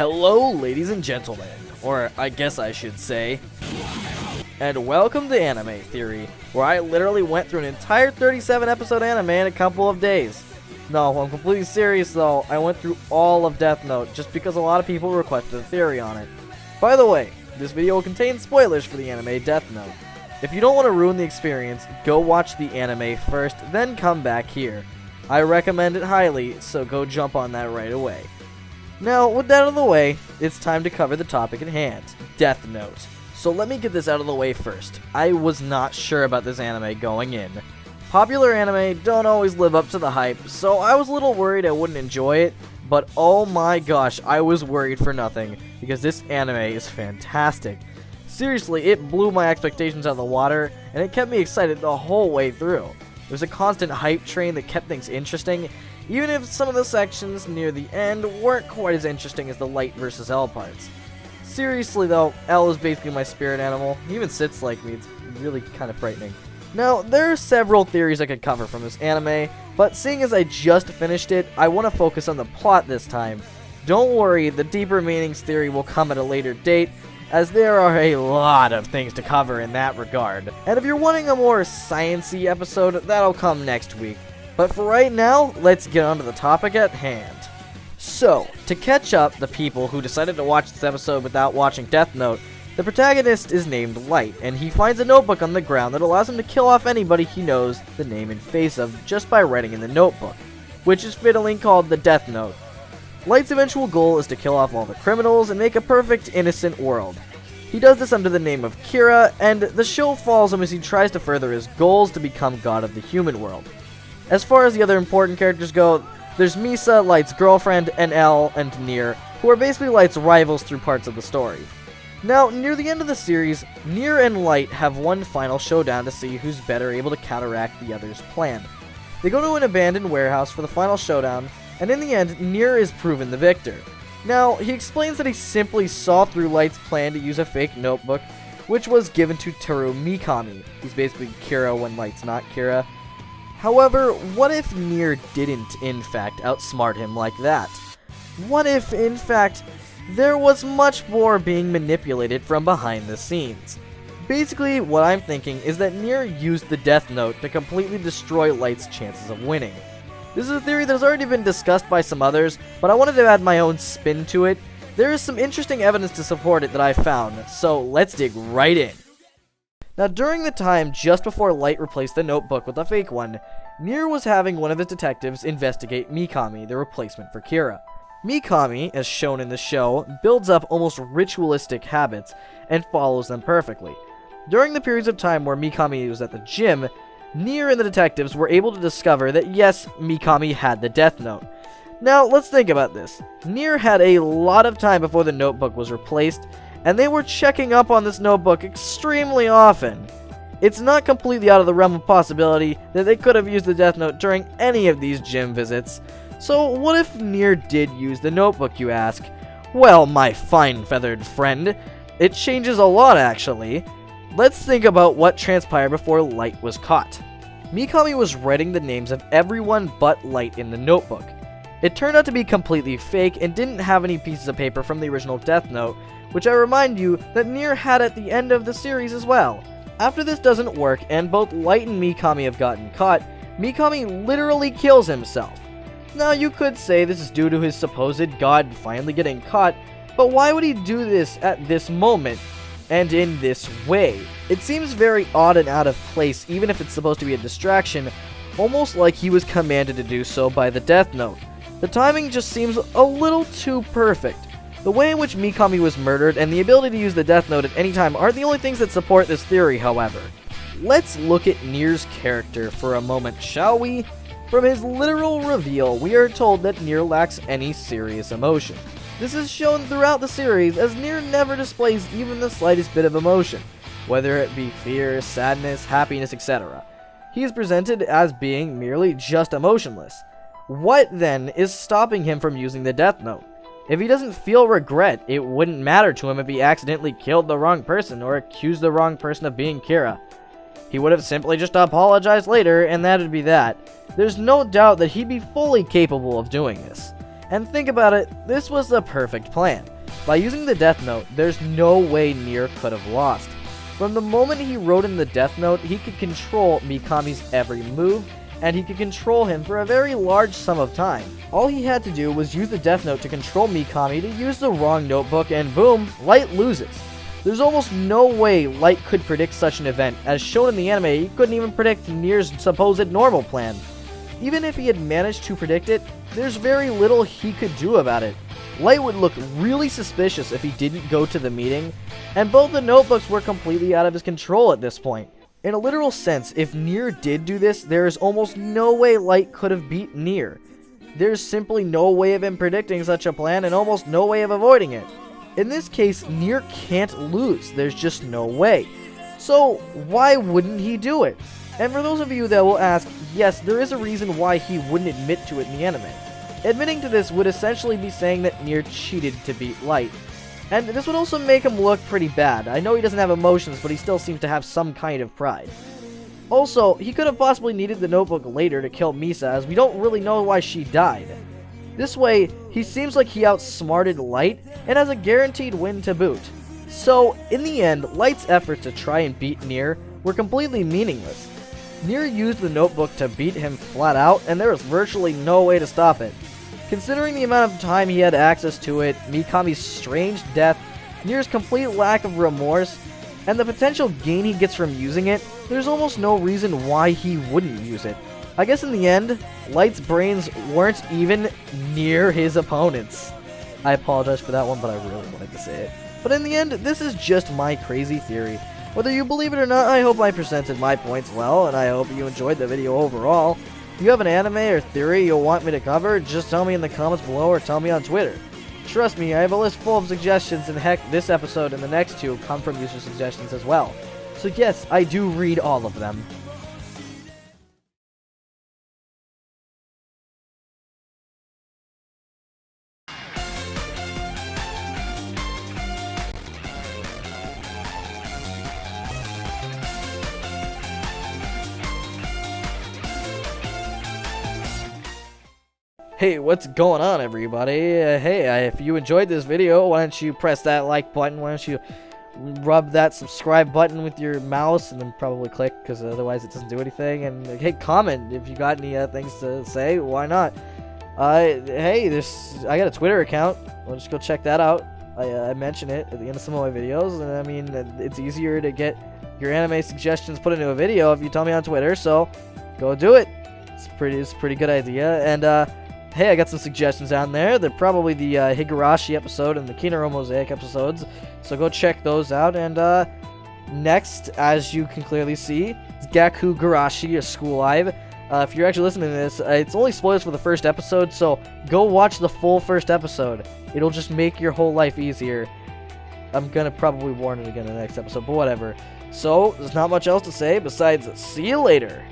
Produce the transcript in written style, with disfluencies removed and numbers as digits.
Hello, ladies and gentlemen, or I guess I should say, and welcome to Anime Theory, where I literally went through an entire 37-episode anime in a couple of days. No, I'm completely serious though, I went through all of Death Note just because a lot of people requested a theory on it. By the way, this video will contain spoilers for the anime Death Note. If you don't want to ruin the experience, go watch the anime first, then come back here. I recommend it highly, so go jump on that right away. Now, with that out of the way, it's time to cover the topic at hand, Death Note. So let me get this out of the way first. I was not sure about this anime going in. Popular anime don't always live up to the hype, so I was a little worried I wouldn't enjoy it, but oh my gosh, I was worried for nothing, because this anime is fantastic. Seriously, it blew my expectations out of the water, and it kept me excited the whole way through. It was a constant hype train that kept things interesting, even if some of the sections near the end weren't quite as interesting as the Light vs. L parts. Seriously though, L is basically my spirit animal. He even sits like me, it's really kind of frightening. Now, there are several theories I could cover from this anime, but seeing as I just finished it, I want to focus on the plot this time. Don't worry, the deeper meanings theory will come at a later date, as there are a lot of things to cover in that regard. And if you're wanting a more science-y episode, that'll come next week. But for right now, let's get on to the topic at hand. So, to catch up the people who decided to watch this episode without watching Death Note, the protagonist is named Light, and he finds a notebook on the ground that allows him to kill off anybody he knows the name and face of just by writing in the notebook, which is fittingly called the Death Note. Light's eventual goal is to kill off all the criminals and make a perfect, innocent world. He does this under the name of Kira, and the show follows him as he tries to further his goals to become god of the human world. As far as the other important characters go, there's Misa, Light's girlfriend, and L and Nier, who are basically Light's rivals through parts of the story. Now, near the end of the series, Nier and Light have one final showdown to see who's better able to counteract the other's plan. They go to an abandoned warehouse for the final showdown, and in the end, Nier is proven the victor. Now, he explains that he simply saw through Light's plan to use a fake notebook, which was given to Toru Mikami. He's basically Kira when Light's not Kira. However, what if Nier didn't, in fact, outsmart him like that? What if, in fact, there was much more being manipulated from behind the scenes? Basically, what I'm thinking is that Nier used the Death Note to completely destroy Light's chances of winning. This is a theory that has already been discussed by some others, but I wanted to add my own spin to it. There is some interesting evidence to support it that I found, so let's dig right in. Now, during the time just before Light replaced the notebook with a fake one, Nier was having one of his detectives investigate Mikami, the replacement for Kira. Mikami, as shown in the show, builds up almost ritualistic habits and follows them perfectly. During the periods of time where Mikami was at the gym, Nier and the detectives were able to discover that yes, Mikami had the Death Note. Now, let's think about this. Nier had a lot of time before the notebook was replaced, and they were checking up on this notebook extremely often. It's not completely out of the realm of possibility that they could have used the Death Note during any of these gym visits. So what if Nier did use the notebook, you ask? Well, my fine feathered friend, it changes a lot actually. Let's think about what transpired before Light was caught. Mikami was writing the names of everyone but Light in the notebook. It turned out to be completely fake and didn't have any pieces of paper from the original Death Note, which I remind you that Nier had at the end of the series as well. After this doesn't work and both Light and Mikami have gotten caught, Mikami literally kills himself. Now you could say this is due to his supposed god finally getting caught, but why would he do this at this moment and in this way? It seems very odd and out of place even if it's supposed to be a distraction, almost like he was commanded to do so by the Death Note. The timing just seems a little too perfect. The way in which Mikami was murdered and the ability to use the Death Note at any time aren't the only things that support this theory, however. Let's look at Nier's character for a moment, shall we? From his literal reveal, we are told that Nier lacks any serious emotion. This is shown throughout the series, as Nier never displays even the slightest bit of emotion, whether it be fear, sadness, happiness, etc. He is presented as being merely just emotionless. What, then, is stopping him from using the Death Note? If he doesn't feel regret, it wouldn't matter to him if he accidentally killed the wrong person or accused the wrong person of being Kira. He would have simply just apologized later, and that'd be that. There's no doubt that he'd be fully capable of doing this. And think about it, this was the perfect plan. By using the Death Note, there's no way Nier could have lost. From the moment he wrote in the Death Note, he could control Mikami's every move, and he could control him for a very large sum of time. All he had to do was use the Death Note to control Mikami to use the wrong notebook, and boom, Light loses. There's almost no way Light could predict such an event. As shown in the anime, he couldn't even predict Nier's supposed normal plan. Even if he had managed to predict it, there's very little he could do about it. Light would look really suspicious if he didn't go to the meeting, and both the notebooks were completely out of his control at this point. In a literal sense, if Nier did do this, there is almost no way Light could have beat Nier. There's simply no way of him predicting such a plan and almost no way of avoiding it. In this case, Nier can't lose, there's just no way. So why wouldn't he do it? And for those of you that will ask, yes, there is a reason why he wouldn't admit to it in the anime. Admitting to this would essentially be saying that Nier cheated to beat Light. And this would also make him look pretty bad. I know he doesn't have emotions, but he still seems to have some kind of pride. Also, he could have possibly needed the notebook later to kill Misa, as we don't really know why she died. This way, he seems like he outsmarted Light, and has a guaranteed win to boot. So, in the end, Light's efforts to try and beat Nier were completely meaningless. Nier used the notebook to beat him flat out, and there was virtually no way to stop it. Considering the amount of time he had access to it, Mikami's strange death, Nier's complete lack of remorse, and the potential gain he gets from using it, there's almost no reason why he wouldn't use it. I guess in the end, Light's brains weren't even near his opponents. I apologize for that one, but I really wanted to say it. But in the end, this is just my crazy theory. Whether you believe it or not, I hope I presented my points well, and I hope you enjoyed the video overall. If you have an anime or theory you'll want me to cover, just tell me in the comments below or tell me on Twitter. Trust me, I have a list full of suggestions, and heck, this episode and the next two come from user suggestions as well. So yes, I do read all of them. Hey, what's going on, everybody? If you enjoyed this video, why don't you press that like button? Why don't you rub that subscribe button with your mouse and then probably click, because otherwise it doesn't do anything. And hey, comment if you got any things to say. Why not? Hey, I got a Twitter account. Well, just go check that out. I mention it at the end of some of my videos, and I mean, it's easier to get your anime suggestions put into a video if you tell me on Twitter. So go do it. It's a pretty good idea. And hey, I got some suggestions down there. They're probably the Higurashi episode and the Kinaro Mosaic episodes, so go check those out. And next, as you can clearly see, is Gaku Garashi, a School Live. If you're actually listening to this, it's only spoilers for the first episode, so go watch the full first episode. It'll just make your whole life easier. I'm gonna probably warn it again in the next episode, but whatever. So, there's not much else to say besides see you later.